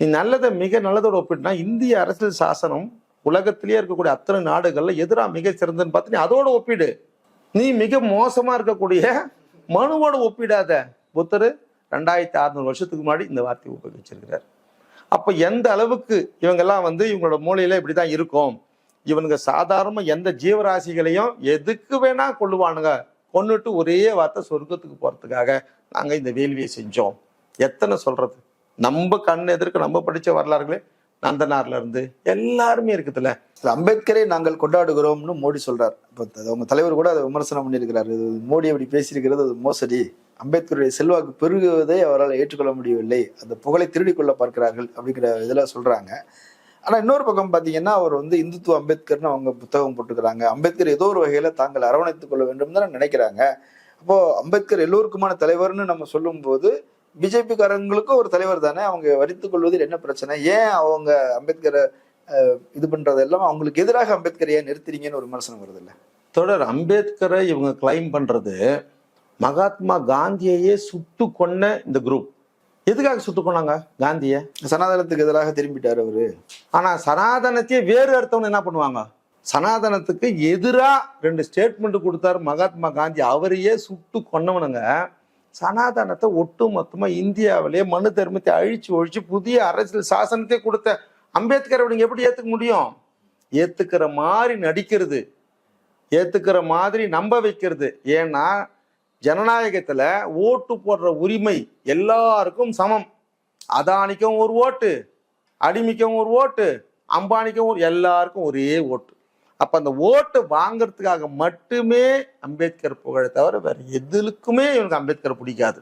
நீ நல்லதை மிக நல்லதோட ஒப்பிட்டுனா இந்திய அரசியல் சாசனம் உலகத்திலேயே இருக்கக்கூடிய அத்தனை நாடுகள்ல எதிராக மிக சிறந்தன்னு பார்த்து நீ அதோட ஒப்பிடு. நீ மிக மோசமா இருக்கக்கூடிய மனுவோட ஒப்பிடாத. புத்தர் 2600 வருஷத்துக்கு முன்னாடி இந்த வார்த்தையை உபயோகிச்சிருக்கிறார். அப்ப எந்த அளவுக்கு இவங்கெல்லாம் இவங்களோட மூலையில இப்படிதான் இருக்கும். இவனுங்க சாதாரண எந்த ஜீவராசிகளையும் எதுக்கு வேணா கொள்ளுவானுங்க. கொன்னுட்டு ஒரே வார்த்தை சொர்க்கத்துக்கு போறதுக்காக நாங்க இந்த வேள்வியை செஞ்சோம். எத்தனை சொல்றது? நம்ம கண் எதிர்க்க நம்ம படிச்ச வரலாறுகளே நந்தனார்ல இருந்து எல்லாருமே இருக்குதுல்ல. அம்பேத்கரை நாங்கள் கொண்டாடுகிறோம்னு மோடி சொல்றாரு. இப்போ அவங்க தலைவர் கூட அதை விமர்சனம் பண்ணியிருக்கிறாரு. மோடி அப்படி பேசியிருக்கிறது அது மோசடி. அம்பேத்கருடைய செல்வாக்கு பெருகுவதை அவரால் ஏற்றுக்கொள்ள முடியவில்லை, அந்த புகழை திருடிக் கொள்ள பார்க்கிறார்கள் அப்படிங்கிற இதில் சொல்றாங்க. ஆனா இன்னொரு பக்கம் பாத்தீங்கன்னா அவர் இந்துத்துவ அம்பேத்கர்னு அவங்க புத்தகம் போட்டுக்கிறாங்க. அம்பேத்கர் ஏதோ ஒரு வகையில தாங்கள் அரவணைத்துக் கொள்ள வேண்டும் தான் நினைக்கிறாங்க. அப்போ அம்பேத்கர் எல்லோருக்குமான தலைவர்னு நம்ம சொல்லும் போது பிஜேபி காரங்களுக்கும் ஒரு தலைவர் தானே, அவங்க வரித்துக் கொள்வதில் என்ன பிரச்சனை? ஏன் அவங்க அம்பேத்கரை இது பண்றது எல்லாம் அவங்களுக்கு எதிராக அம்பேத்கர் ஏன் நிறுத்துறீங்கன்னு ஒரு விமர்சனம் வருது இல்ல? தொடர் அம்பேத்கரை இவங்க கிளைம் பண்றது மகாத்மா காந்தியையே சுட்டு கொன்ன இந்த குரூப். எதுக்காக சுட்டு கொண்டாங்க காந்திய? சனாதனத்துக்கு எதிராக திரும்பிட்டாரு அவரு. ஆனா சனாதனத்தையே வேறு அர்த்தம் என்ன பண்ணுவாங்க? சனாதனத்துக்கு எதிரா 2 ஸ்டேட்மெண்ட் கொடுத்தாரு மகாத்மா காந்தி. அவரையே சுட்டு கொன்னவனுங்க சனாதனத்தை ஒட்டு மொத்தமா இந்தியாவிலே மனு தர்மத்தை அழிச்சு ஒழிச்சு புதிய அரசியல் சாசனத்தை கொடுத்த அம்பேத்கர் நீங்க எப்படி ஏத்துக்க முடியும்? ஏத்துக்கிற மாதிரி நடிக்கிறது, ஏத்துக்கிற மாதிரி நம்ப வைக்கிறது. ஏன்னா ஜனநாயகத்துல ஓட்டு போடுற உரிமை எல்லாருக்கும் சமம். அதானிக்கும் ஒரு ஓட்டு, அடிமைக்கும் ஒரு ஓட்டு, அம்பானிக்கும் எல்லாருக்கும் ஒரே ஓட்டு. அப்ப அந்த ஓட்டு வாங்கறதுக்காக மட்டுமே அம்பேத்கர் புகழை தவிர வேற எதுக்குமே இவனுக்கு அம்பேத்கர் பிடிக்காது.